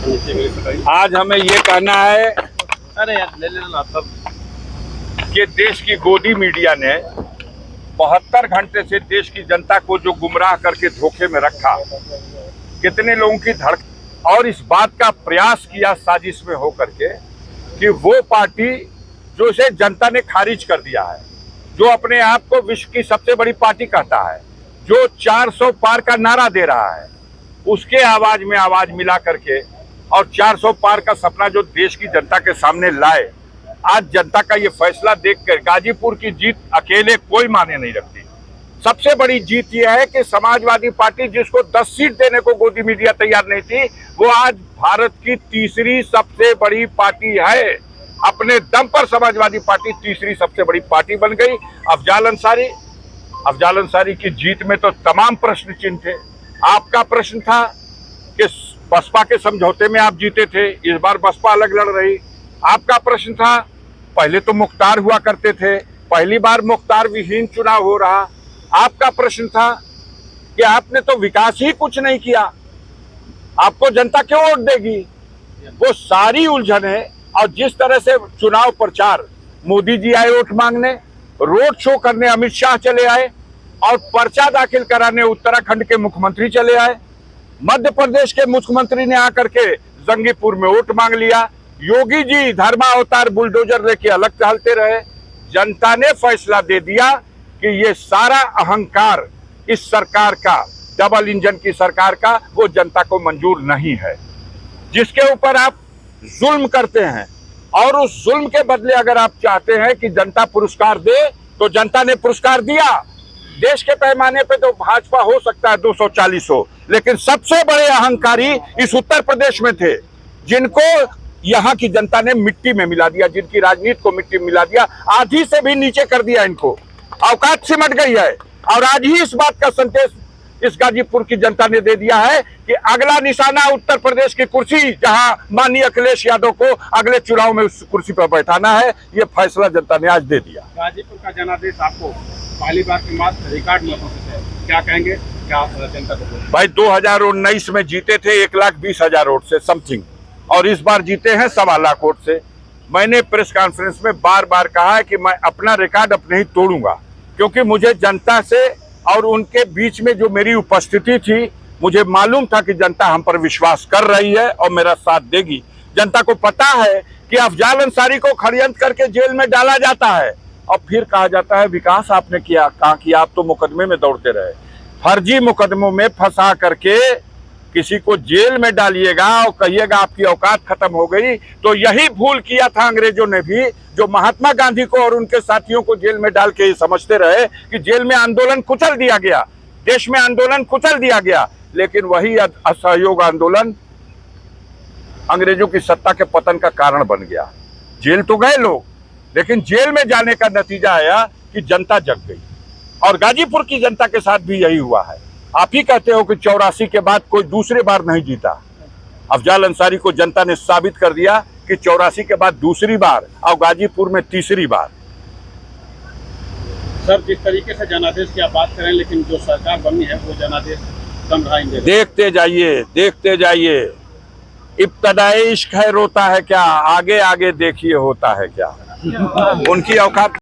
आज हमें ये कहना है अरे यार ले लेना तब कि देश की गोदी मीडिया ने 72 घंटे से देश की जनता को जो गुमराह करके धोखे में रखा, कितने लोगों की धड़कन और इस बात का प्रयास किया साजिश में होकर के कि वो पार्टी जो इसे जनता ने खारिज कर दिया है, जो अपने आप को विश्व की सबसे बड़ी पार्टी कहता है, जो 400 पार का नारा दे रहा है, उसके आवाज में आवाज मिला करके और 400 पार का सपना जो देश की जनता के सामने लाए। आज जनता का ये फैसला देखकर गाजीपुर की जीत अकेले कोई माने नहीं रखती। सबसे बड़ी जीत यह है कि समाजवादी पार्टी, जिसको 10 सीट देने को गोदी मीडिया तैयार नहीं थी, वो आज भारत की तीसरी सबसे बड़ी पार्टी है। अपने दम पर समाजवादी पार्टी तीसरी सबसे बड़ी पार्टी बन गई। अफजाल अंसारी की जीत में तो तमाम प्रश्न चिन्ह थे। आपका प्रश्न था कि बसपा के समझौते में आप जीते थे, इस बार बसपा अलग लड़ रही। आपका प्रश्न था, पहले तो मुख्तार हुआ करते थे, पहली बार मुख्तार विहीन चुनाव हो रहा। आपका प्रश्न था कि आपने तो विकास ही कुछ नहीं किया, आपको जनता क्यों वोट देगी। वो सारी उलझन है। और जिस तरह से चुनाव प्रचार, मोदी जी आए वोट मांगने, रोड शो करने अमित शाह चले आए और पर्चा दाखिल कराने उत्तराखंड के मुख्यमंत्री चले आए। मध्य प्रदेश के मुख्यमंत्री ने आकर के जंगीपुर में वोट मांग लिया। योगी जी धर्मावतार बुलडोजर लेके अलग चलते रहे। जनता ने फैसला दे दिया कि ये सारा अहंकार इस सरकार का, डबल इंजन की सरकार का, वो जनता को मंजूर नहीं है। जिसके ऊपर आप जुल्म करते हैं और उस जुल्म के बदले अगर आप चाहते हैं कि जनता पुरस्कार दे, तो जनता ने पुरस्कार दिया। देश के पैमाने पे तो भाजपा हो सकता है 240 हो, लेकिन सबसे बड़े अहंकारी इस उत्तर प्रदेश में थे, जिनको यहाँ की जनता ने मिट्टी में मिला दिया, जिनकी राजनीति को मिट्टी में मिला दिया, आधी से भी नीचे कर दिया। इनको औकात सिमट गई है। और आज ही इस बात का संदेश इस गाजीपुर की जनता ने दे दिया है कि अगला निशाना उत्तर प्रदेश की कुर्सी, जहां माननीय अखिलेश यादव को अगले चुनाव में उस कुर्सी पर बैठाना है, ये फैसला जनता ने आज दे दिया। गाजीपुर का जनादेश आपको पहली बार के बाद रिकॉर्ड मतों से, क्या कहेंगे, क्या जनता को? भाई 2019 में जीते थे 1,20,000 वोट से समथिंग, और इस बार जीते हैं 1.25 लाख वोट से। मैंने प्रेस कॉन्फ्रेंस में बार बार कहा है कि मैं अपना रिकॉर्ड अपने ही तोड़ूंगा, क्योंकि मुझे जनता से और उनके बीच में जो मेरी उपस्थिति थी, मुझे मालूम था कि जनता हम पर विश्वास कर रही है और मेरा साथ देगी। जनता को पता है कि अफजाल अंसारी को षड्यंत्र करके जेल में डाला जाता है और फिर कहा जाता है विकास आपने किया। कहा कि आप तो मुकदमे में दौड़ते रहे, फर्जी मुकदमों में फंसा करके किसी को जेल में डालिएगा और कहिएगा आपकी औकात खत्म हो गई। तो यही भूल किया था अंग्रेजों ने भी, जो महात्मा गांधी को और उनके साथियों को जेल में डाल के समझते रहे कि जेल में आंदोलन कुचल दिया गया, देश में आंदोलन कुचल दिया गया। लेकिन वही असहयोग आंदोलन अंग्रेजों की सत्ता के पतन का कारण बन गया। जेल तो गए लोग, लेकिन जेल में जाने का नतीजा आया कि जनता जग गई। और गाजीपुर की जनता के साथ भी यही हुआ है। आप ही कहते हो कि 84 के बाद कोई दूसरे बार नहीं जीता। अफजाल अंसारी को जनता ने साबित कर दिया कि 84 के बाद दूसरी बार और गाजीपुर में तीसरी बार। सर, जिस तरीके से जनादेश की आप बात करें, लेकिन जो सरकार बनी है वो जनादेश कम रहा। देखते जाइए। इब्तदाई इश्क है रोता है क्या, आगे आगे देखिए होता है क्या। उनकी औकात